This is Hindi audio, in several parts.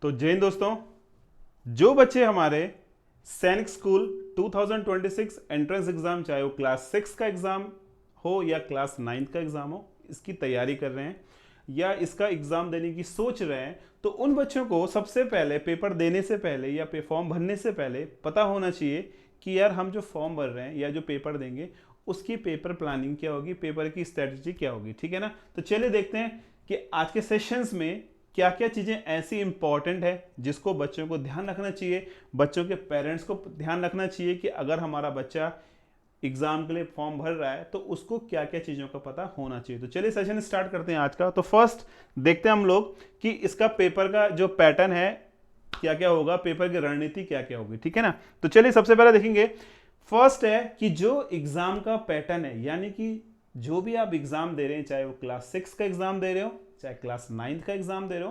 तो जय हिंद दोस्तों। जो बच्चे हमारे सैनिक स्कूल 2026 एंट्रेंस एग्जाम, चाहे वो क्लास 6 का एग्जाम हो या क्लास 9 का एग्जाम हो, इसकी तैयारी कर रहे हैं या इसका एग्जाम देने की सोच रहे हैं, तो उन बच्चों को सबसे पहले पेपर देने से पहले या फॉर्म भरने से पहले पता होना चाहिए कि यार हम जो फॉर्म भर रहे हैं या जो पेपर देंगे उसकी पेपर प्लानिंग क्या होगी, पेपर की स्ट्रेटजी क्या होगी। ठीक है ना। तो चलिए देखते हैं कि आज के सेशंस में क्या क्या चीज़ें ऐसी इंपॉर्टेंट है जिसको बच्चों को ध्यान रखना चाहिए, बच्चों के पेरेंट्स को ध्यान रखना चाहिए कि अगर हमारा बच्चा एग्जाम के लिए फॉर्म भर रहा है तो उसको क्या क्या चीज़ों का पता होना चाहिए। तो चलिए सेशन स्टार्ट करते हैं आज का। तो फर्स्ट देखते हैं हम लोग कि इसका पेपर का जो पैटर्न है क्या क्या होगा, पेपर की रणनीति क्या क्या होगी। ठीक है ना। तो चलिए सबसे पहले देखेंगे, फर्स्ट है कि जो एग्जाम का पैटर्न है, यानी कि जो भी आप एग्जाम दे रहे हैं, चाहे वो क्लास 6 का एग्जाम दे रहे हो चाहे क्लास 9 का एग्जाम दे रहे हो,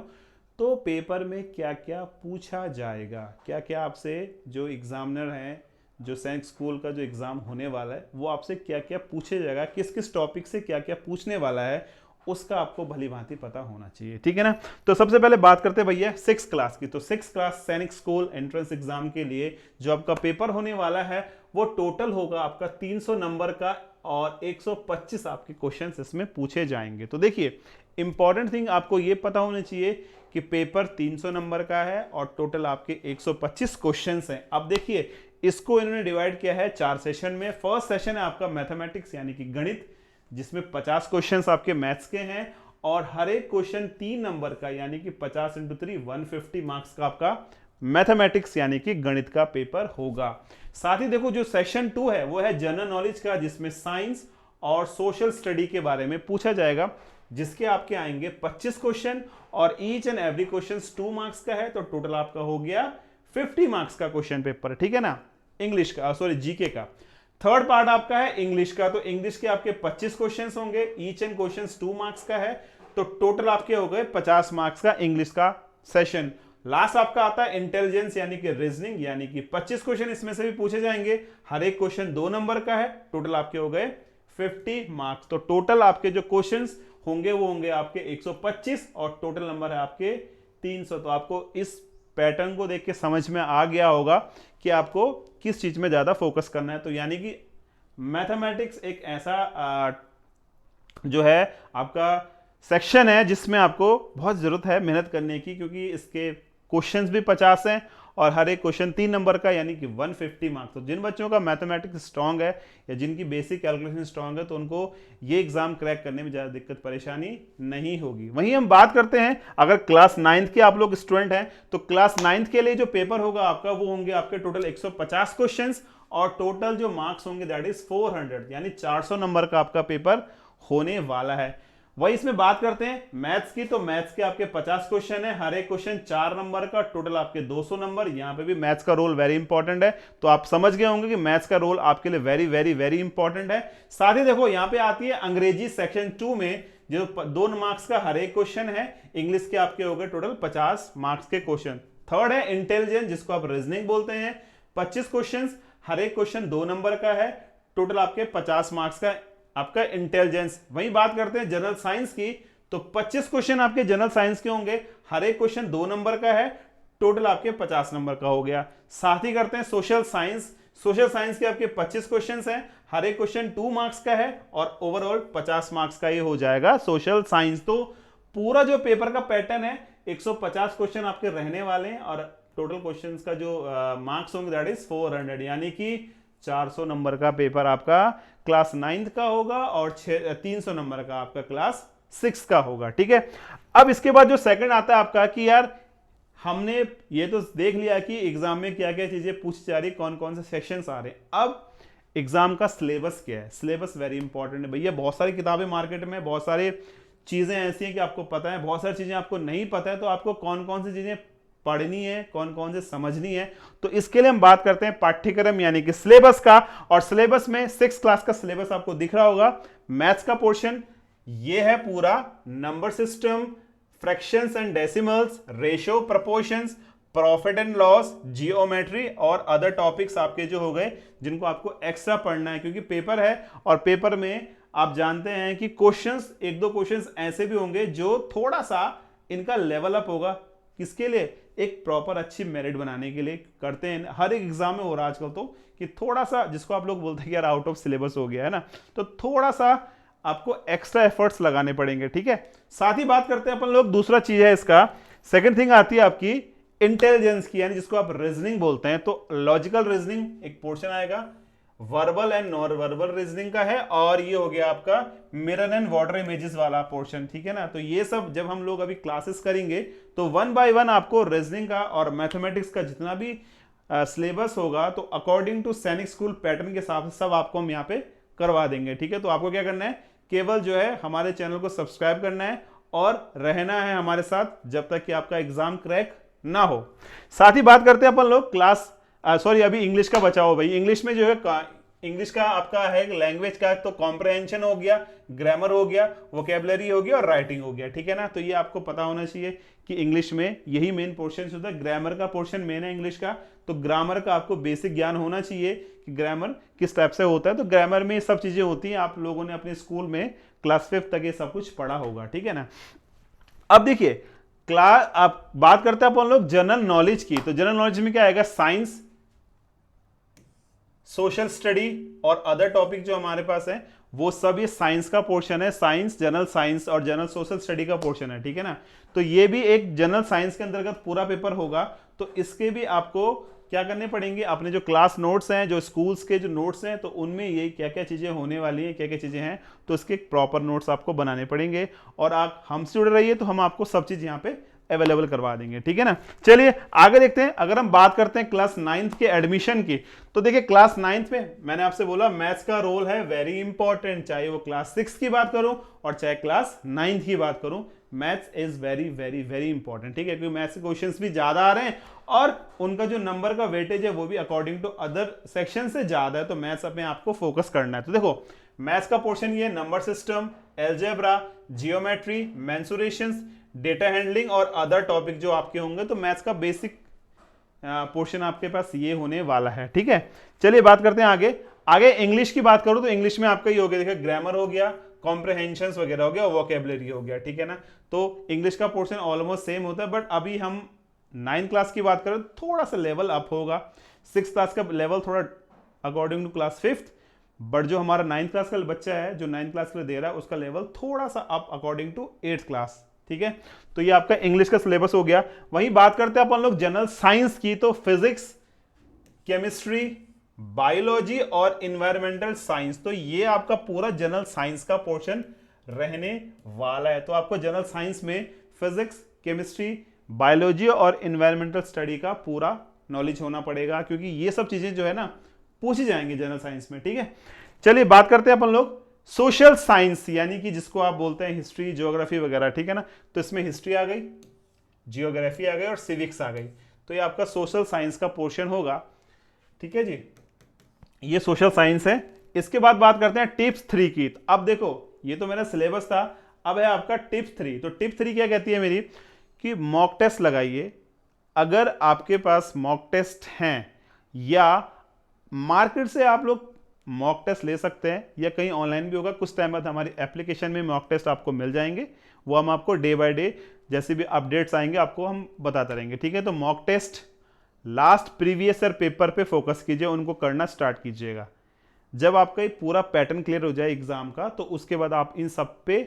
तो पेपर में क्या क्या पूछा जाएगा, क्या क्या आपसे जो एग्जामिनर हैं, जो सैनिक स्कूल का जो एग्जाम होने वाला है वो आपसे क्या क्या पूछे जाएगा, किस किस टॉपिक से क्या क्या पूछने वाला है, उसका आपको भली भांति पता होना चाहिए। ठीक है ना। तो सबसे पहले बात करते हैं भैया 6 क्लास की। तो 6 क्लास सैनिक स्कूल एंट्रेंस एग्जाम के लिए जो आपका पेपर होने वाला है वो टोटल होगा आपका 300 नंबर का और 125 आपके क्वेश्चंस इसमें पूछे जाएंगे। तो देखिए इंपॉर्टेंट थिंग आपको ये पता होना चाहिए कि पेपर 300 नंबर का है और टोटल आपके 125 क्वेश्चंस हैं। अब देखिए इसको इन्होंने डिवाइड किया है 4 सेशन में। फर्स्ट सेशन है आपका मैथमेटिक्स यानी कि गणित, जिसमें 50 क्वेश्चंस आपके मैथ्स के हैं और हर एक क्वेश्चन 3 नंबर का यानी कि 50 × 3 150 मार्क्स का आपका मैथमेटिक्स यानी कि गणित का पेपर होगा। साथ ही देखो जो सेशन 2 है वो है जनरल नॉलेज का, जिसमें साइंस और सोशल स्टडी के बारे में पूछा जाएगा, जिसके आपके आएंगे 25 क्वेश्चन और each and every question 2 marks का है। तो टोटल आपका हो गया 50 मार्क्स का क्वेश्चन पेपर। ठीक है ना। इंग्लिश का, सॉरी जीके का। थर्ड पार्ट आपका है इंग्लिश का। तो इंग्लिश के आपके 25 क्वेश्चंस होंगे, ईच एंड क्वेश्चन 2 मार्क्स का है। तो टोटल आपके हो गए 50 मार्क्स का इंग्लिश का सेशन। लास्ट आपका आता है इंटेलिजेंस यानी कि रीजनिंग, यानी कि 25 क्वेश्चन इसमें से भी पूछे जाएंगे, हर एक क्वेश्चन 2 नंबर का है। टोटल आपके हो गए 50 मार्क्स। तो टोटल आपके जो क्वेश्चंस होंगे वो होंगे आपके 125 और टोटल नंबर है आपके 300। तो आपको इस पैटर्न को देख के समझ में आ गया होगा कि आपको किस चीज में ज्यादा फोकस करना है। तो यानी कि मैथमेटिक्स एक ऐसा जो है आपका सेक्शन है जिसमें आपको बहुत जरूरत है मेहनत करने की, क्योंकि इसके क्वेश्चंस भी 50 हैं और हर एक क्वेश्चन 3 नंबर का यानी कि 150 मार्क्स। तो जिन बच्चों का मैथमेटिक्स स्ट्रांग है या जिनकी बेसिक कैलकुलेशन स्ट्रांग है तो उनको ये एग्जाम क्रैक करने में ज्यादा दिक्कत परेशानी नहीं होगी। वहीं हम बात करते हैं अगर क्लास 9th के आप लोग स्टूडेंट हैं तो क्लास 9th के लिए जो पेपर होगा आपका वो होंगे आपके टोटल 150 क्वेश्चन और टोटल जो मार्क्स होंगे दैट इज 400, यानी 400 नंबर का आपका पेपर होने वाला है। वही इसमें बात करते हैं मैथ्स की। तो मैथ्स के आपके 50 क्वेश्चन है, हर एक क्वेश्चन 4 नंबर का, टोटल आपके 200 नंबर। यहां पे भी मैथ्स का रोल वेरी इंपॉर्टेंट है। तो आप समझ गए होंगे कि मैथ्स का रोल आपके लिए वेरी वेरी वेरी इंपॉर्टेंट है। साथ ही देखो यहां पे आती है अंग्रेजी सेक्शन 2 में जो 2 मार्क्स का हर एक क्वेश्चन है। इंग्लिश के आपके हो गए टोटल 50 मार्क्स के क्वेश्चन। थर्ड है इंटेलिजेंस, जिसको आप रीजनिंग बोलते हैं, 25 क्वेश्चन, हर एक क्वेश्चन 2 नंबर का है। टोटल आपके 50 मार्क्स का आपका इंटेलिजेंस। वही बात करते हैं जनरल साइंस की। तो 25 क्वेश्चन आपके जनरल साइंस के होंगे, हर एक क्वेश्चन 2 नंबर का है। टोटल आपके 50 नंबर का हो गया। साथ ही करते हैं सोशल साइंस। सोशल साइंस के आपके 25 क्वेश्चन हैं, हर एक क्वेश्चन 2 मार्क्स का है और ओवरऑल 50 मार्क्स का ये हो जाएगा सोशल साइंस। तो पूरा जो पेपर का पैटर्न है 150 क्वेश्चन आपके रहने वाले हैं और टोटल क्वेश्चन का जो मार्क्स होंगे दैट इज 400, यानी कि 400 नंबर का पेपर आपका क्लास 9th का होगा और 300 नंबर का आपका क्लास 6 का होगा। ठीक है। अब इसके बाद जो सेकंड आता है आपका कि यार हमने ये तो देख लिया कि एग्जाम में क्या क्या चीजें पूछी जा रही, कौन कौन से सेक्शंस आ रहे हैं। अब एग्जाम का सिलेबस क्या है। सिलेबस वेरी इंपॉर्टेंट है भैया। बहुत सारी किताबें मार्केट में, बहुत सारी चीजें ऐसी हैं कि आपको पता है, बहुत सारी चीजें आपको नहीं पता है। तो आपको कौन कौन सी चीजें पढ़नी है, कौन कौन से समझनी है, तो इसके लिए हम बात करते हैं पाठ्यक्रम यानी कि सिलेबस का। और सिलेबस में 6 क्लास का सिलेबस आपको दिख रहा होगा। मैथ्स का पोर्शन ये है पूरा, number system, fractions and decimals, ratio, proportions, profit and loss, geometry और अदर टॉपिक्स आपके जो हो गए जिनको आपको एक्स्ट्रा पढ़ना है, क्योंकि पेपर है और पेपर में आप जानते हैं कि क्वेश्चंस, एक दो क्वेश्चंस ऐसे भी होंगे जो थोड़ा सा इनका लेवल अप होगा। किसके लिए? एक प्रॉपर अच्छी मेरिट बनाने के लिए करते हैं। हर एक एग्जाम में हो रहा है आजकल तो कि थोड़ा सा, जिसको आप लोग बोलते हैं कि यार आउट ऑफ सिलेबस हो गया है ना, तो थोड़ा सा आपको एक्स्ट्रा एफर्ट्स लगाने पड़ेंगे, ठीक है। साथ ही बात करते हैं अपन लोग, दूसरा चीज है इसका, सेकंड थिंग आती है आपकी इंटेलिजेंस की, यानी जिसको आप रीजनिंग बोलते हैं। तो लॉजिकल रीजनिंग एक पोर्शन आएगा, verbal and non verbal reasoning का है, और ये हो गया आपका मिरर एंड वाटर इमेजेस वाला पोर्शन, ठीक है ना। तो ये सब जब हम लोग अभी क्लासेस करेंगे तो वन बाय वन आपको रीजनिंग का और मैथमेटिक्स का जितना भी सिलेबस होगा तो अकॉर्डिंग टू सैनिक स्कूल पैटर्न के हिसाब से सब आपको हम यहाँ पे करवा देंगे, ठीक है। तो आपको क्या करना है, केवल जो है हमारे चैनल को सब्सक्राइब करना है और रहना है हमारे साथ जब तक कि आपका एग्जाम क्रैक ना हो। साथ ही बात करते हैं अपन लोग क्लास सॉरी अभी इंग्लिश का बचाओ भाई। इंग्लिश में जो है, इंग्लिश का आपका है लैंग्वेज का, तो कॉम्प्रहेंशन हो गया, ग्रामर हो गया, वोकेबलरी हो गया और राइटिंग हो गया, ठीक है ना। तो ये आपको पता होना चाहिए कि इंग्लिश में यही मेन पोर्शन होता है, ग्रामर का पोर्शन मेन है इंग्लिश का। तो ग्रामर का आपको बेसिक ज्ञान होना चाहिए कि ग्रामर किस टाइप से होता है। तो ग्रामर में ये सब चीजें होती हैं, आप लोगों ने अपने स्कूल में क्लास 5 तक ये सब कुछ पढ़ा होगा, ठीक है ना। अब देखिए क्लास, आप बात करते हैं अपन लोग जनरल नॉलेज की। तो जनरल नॉलेज में क्या आएगा, साइंस, सोशल स्टडी और अदर टॉपिक जो हमारे पास है वो सब ये साइंस का पोर्शन है। साइंस, जनरल साइंस और जनरल सोशल स्टडी का पोर्शन है, ठीक है ना। तो ये भी एक जनरल साइंस के अंतर्गत पूरा पेपर होगा। तो इसके भी आपको क्या करने पड़ेंगे, अपने जो क्लास नोट्स हैं, जो स्कूल्स के जो नोट्स हैं, तो उनमें ये क्या क्या चीजें होने वाली हैं, क्या क्या चीजें हैं, तो इसके प्रॉपर नोट्स आपको बनाने पड़ेंगे। और आप हमसे जुड़े रहिए तो हम आपको सब चीज यहाँ पे अवेलेबल करवा देंगे, ठीक है ना। चलिए आगे देखते हैं। अगर हम बात करते हैं क्लास 9th के एडमिशन की, तो देखिए क्लास 9th में मैंने आपसे बोला मैथ्स का रोल है वेरी इंपॉर्टेंट, चाहे वो क्लास 6 की बात करूं और चाहे क्लास 9th की बात करूं, maths is very very very important, ठीक है। क्योंकि मैथ्स के क्वेश्चंस भी ज्यादा आ रहे हैं और उनका जो नंबर का वेटेज है वो भी अकॉर्डिंग टू अदर सेक्शन से ज्यादा है। तो मैथ्स अपने आपको फोकस करना है। तो देखो मैथ्स का पोर्शन ये number system, algebra, geometry, mensurations, data handling और अदर टॉपिक जो आपके होंगे। तो मैथ्स का बेसिक पोर्शन आपके पास ये होने वाला है, ठीक है। चलिए बात करते हैं आगे। आगे इंग्लिश की बात करूं तो इंग्लिश में आपका ये हो गया, देखिए ग्रामर हो गया, कॉम्प्रहेंशंस वगैरह हो गया, वोकेबलरी हो गया, ठीक है ना। तो इंग्लिश का पोर्शन ऑलमोस्ट सेम होता है, बट अभी हम 9th क्लास की बात करें थोड़ा सा लेवल अप होगा। 6th क्लास का लेवल थोड़ा according to class 5th, but जो हमारा 9th क्लास का बच्चा है जो 9th क्लास के लिए दे रहा है उसका लेवल थोड़ा सा up according to 8th class, ठीक है। तो ये आपका इंग्लिश का सिलेबस हो गया। वहीं बात करते हैं अपन लोग जनरल साइंस की, तो फिजिक्स, केमिस्ट्री, बायोलॉजी और इन्वायरमेंटल साइंस, तो ये आपका पूरा जनरल साइंस का पोर्शन रहने वाला है। तो आपको जनरल साइंस में फिजिक्स, केमिस्ट्री, बायोलॉजी और इन्वायरमेंटल स्टडी का पूरा नॉलेज होना पड़ेगा, क्योंकि ये सब चीजें जो है ना पूछी जाएंगी जनरल साइंस में, ठीक है। चलिए बात करते हैं अपन लोग सोशल साइंस, यानी कि जिसको आप बोलते हैं हिस्ट्री, ज्योग्राफी वगैरह, ठीक है ना। तो इसमें हिस्ट्री आ गई, जियोग्राफी आ गई और सिविक्स आ गई। तो ये आपका सोशल साइंस का पोर्शन होगा, ठीक है जी। ये सोशल साइंस है। इसके बाद बात करते हैं टिप्स 3 की। अब देखो ये तो मेरा सिलेबस था, अब है आपका टिप्स 3। तो टिप 3 क्या कहती है मेरी, कि मॉक टेस्ट लगाइए। अगर आपके पास मॉक टेस्ट हैं या मार्केट से आप लोग मॉक टेस्ट ले सकते हैं या कहीं ऑनलाइन भी होगा, कुछ टाइम बाद हमारी एप्लीकेशन में मॉक टेस्ट आपको मिल जाएंगे। वो हम आपको डे बाय डे जैसे भी अपडेट्स आएंगे आपको हम बताते रहेंगे, ठीक है। तो mock test last previous year paper पे फोकस कीजिए, उनको करना स्टार्ट कीजिएगा। जब आपका ये पूरा पैटर्न क्लियर हो जाए एग्जाम का, तो उसके बाद आप इन सब पे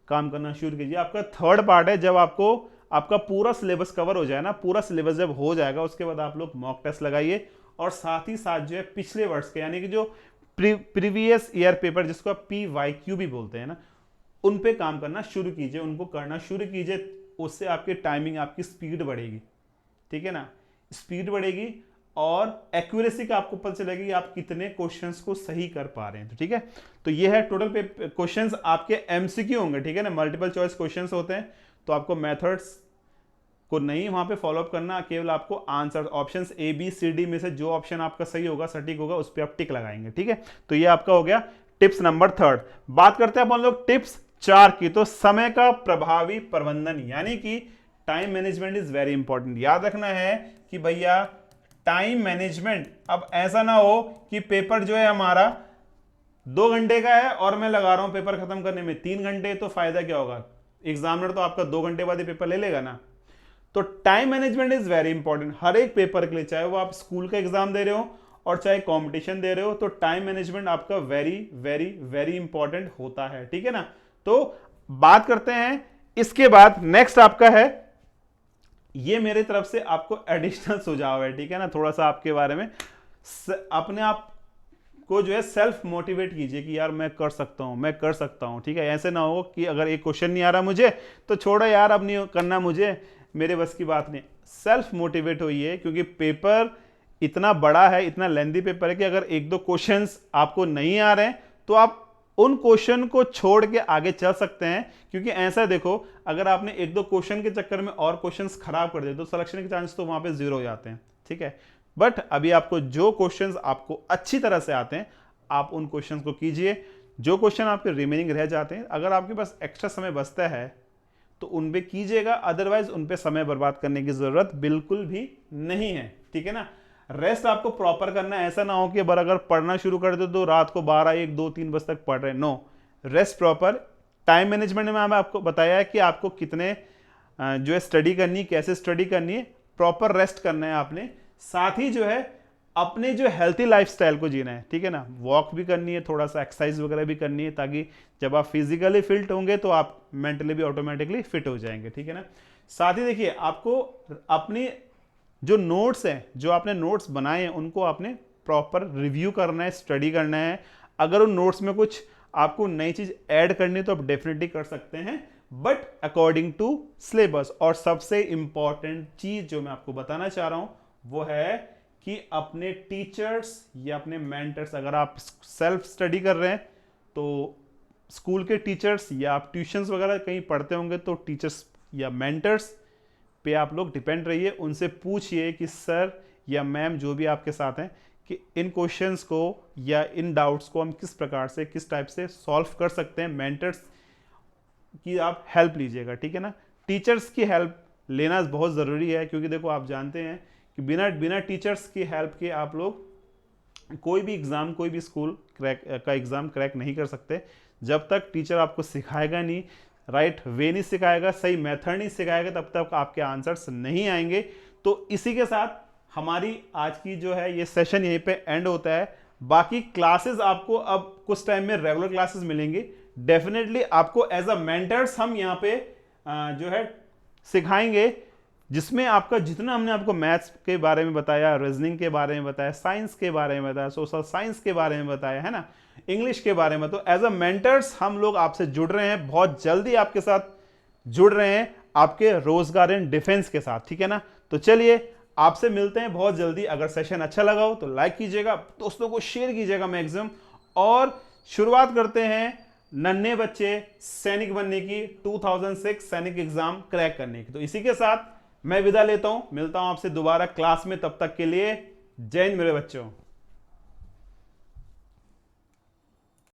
काम करना शुरू कीजिए। आपका थर्ड पार्ट है, जब आपको आपका पूरा सिलेबस कवर हो जाए ना, पूरा सिलेबस जब हो जाएगा उसके बाद आप लोग मॉक टेस्ट लगाइए। और साथ ही साथ जो है पिछले वर्ष के, यानी कि जो प्रीवियस ईयर पेपर जिसको आप PYQ भी बोलते हैं ना, उन पे काम करना शुरू कीजिए, उनको करना शुरू कीजिए। उससे आपकी टाइमिंग, आपकी स्पीड बढ़ेगी, ठीक है ना। स्पीड बढ़ेगी और एक्यूरेसी का आपको पता चलेगा कि आप कितने क्वेश्चंस को सही कर पा रहे हैं, तो ठीक है। तो ये है टोटल क्वेश्चंस आपके MCQ होंगे, ठीक है ना, मल्टीपल चॉइस क्वेश्चंस होते हैं। तो आपको मेथड्स को नहीं वहां पे फॉलोअप करना, केवल आपको आंसर ऑप्शंस ABCD में से जो ऑप्शन आपका सही होगा, सटीक होगा, उस पर आप टिक लगाएंगे, ठीक है। तो ये आपका हो गया टिप्स नंबर 3। बात करते हैं अपन लोग टिप्स 4 की। तो समय का प्रभावी प्रबंधन, यानी कि time management is very important. याद रखना है कि भैया टाइम मैनेजमेंट, अब ऐसा ना हो कि पेपर जो है हमारा 2 घंटे का है और मैं लगा रहा हूं पेपर खत्म करने में 3 घंटे, तो फायदा क्या होगा। एग्जामिनर तो आपका 2 घंटे बाद ही पेपर ले लेगा ना। तो time management is very important हर एक पेपर के लिए, चाहे वो आप स्कूल का एग्जाम दे रहे हो और चाहे कंपटीशन दे रहे हो, तो टाइम मैनेजमेंट आपका वेरी वेरी वेरी इंपॉर्टेंट होता है, ठीक है ना। तो बात करते हैं इसके बाद, नेक्स्ट आपका है, ये मेरे तरफ से आपको एडिशनल सुझाव है, ठीक है ना, थोड़ा सा आपके बारे में अपने आप को जो है सेल्फ मोटिवेट कीजिए कि यार मैं कर सकता हूं, मैं कर सकता हूं, ठीक है। ऐसे ना हो कि अगर एक क्वेश्चन नहीं आ रहा मुझे तो छोड़ो यार, अब नहीं करना मुझे, मेरे बस की बात नहीं। सेल्फ मोटिवेट होइए, क्योंकि पेपर इतना बड़ा है, इतना लेंथी पेपर है कि अगर एक दो क्वेश्चंस आपको नहीं आ रहे हैं तो आप उन क्वेश्चन को छोड़ के आगे चल सकते हैं। क्योंकि ऐसा देखो, अगर आपने एक दो क्वेश्चन के चक्कर में और क्वेश्चंस खराब कर दिए तो सिलेक्शन के चांस तो वहां पे जीरो हो जाते हैं, ठीक है। बट अभी आपको जो क्वेश्चंस आपको अच्छी तरह से आते हैं आप उन क्वेश्चंस को कीजिए। जो क्वेश्चन आपके रिमेनिंग रह जाते हैं, अगर आपके पास एक्स्ट्रा समय बचता है तो उन पे कीजिएगा, अदरवाइज उन पे समय बर्बाद करने की जरूरत बिल्कुल भी नहीं है, ठीक है ना। रेस्ट आपको प्रॉपर करना है, ऐसा ना हो कि अगर पढ़ना शुरू कर दो तो रात को 12, 1, 2, 3 बजे तक पढ़ रहे हैं। No, rest proper. Time management में आपको बताया है कि आपको कितने जो है स्टडी करनी, कैसे स्टडी करनी है, प्रॉपर रेस्ट करना है आपने। साथ ही जो है अपने जो हेल्थी लाइफस्टाइल को जीना है, ठीक है ना। वॉक भी करनी है, थोड़ा सा एक्सरसाइज वगैरह भी करनी है, ताकि जब आप फिजिकली फिट होंगे तो आप मेंटली भी ऑटोमेटिकली फिट हो जाएंगे, ठीक है ना। साथ ही देखिए, आपको अपनी जो नोट्स हैं, जो आपने नोट्स बनाए हैं, उनको आपने प्रॉपर रिव्यू करना है, स्टडी करना है। अगर उन नोट्स में कुछ आपको नई चीज ऐड करनी है तो आप डेफिनेटली कर सकते हैं, बट अकॉर्डिंग टू सिलेबस। और सबसे इंपॉर्टेंट चीज जो मैं आपको बताना चाह रहा हूं वो है कि अपने टीचर्स या अपने मेंटर्स, अगर आप सेल्फ स्टडी कर रहे हैं तो स्कूल के टीचर्स या आप ट्यूशंस वगैरह कहीं पढ़ते होंगे तो टीचर्स या मेंटर्स पे आप लोग डिपेंड रहिए। उनसे पूछिए कि सर या मैम जो भी आपके साथ हैं कि इन क्वेश्चंस को या इन डाउट्स को हम किस प्रकार से, किस टाइप से सॉल्व कर सकते हैं। मेंटर्स की आप हेल्प लीजिएगा, ठीक है ना। टीचर्स की हेल्प लेना बहुत ज़रूरी है, क्योंकि देखो आप जानते हैं कि बिना टीचर्स की हेल्प के आप लोग कोई भी एग्ज़ाम, कोई भी स्कूल का एग्ज़ाम क्रैक नहीं कर सकते। जब तक टीचर आपको सिखाएगा नहीं, राइट वे नहीं सिखाएगा, सही मेथड नहीं सिखाएगा, तब तक आपके आंसर्स नहीं आएंगे। तो इसी के साथ हमारी आज की जो है ये सेशन यहीं पे एंड होता है। बाकी क्लासेस आपको अब कुछ टाइम में रेगुलर क्लासेस मिलेंगी। डेफिनेटली आपको एज अ मेंटर्स हम यहाँ पे जो है सिखाएंगे, जिसमें आपका जितना हमने आपको मैथ्स के बारे में बताया, रीजनिंग के बारे में बताया, साइंस के बारे में बताया, सोशल साइंस के बारे में बताया, है ना, इंग्लिश के बारे में, तो एज अ मेंटर्स हम लोग आपसे जुड़ रहे हैं, बहुत जल्दी आपके साथ जुड़ रहे हैं आपके रोजगार एंड डिफेंस के साथ, ठीक है ना। तो चलिए आपसे मिलते हैं बहुत जल्दी। अगर सेशन अच्छा लगा हो तो लाइक कीजिएगा, दोस्तों को शेयर कीजिएगा मैक्सिमम, और शुरुआत करते हैं नन्हे बच्चे सैनिक बनने की, 2006 सैनिक एग्जाम क्रैक करने की। तो इसी के साथ मैं विदा लेता हूं, मिलता हूं आपसे दोबारा क्लास में, तब तक के लिए जय हिंद मेरे बच्चों।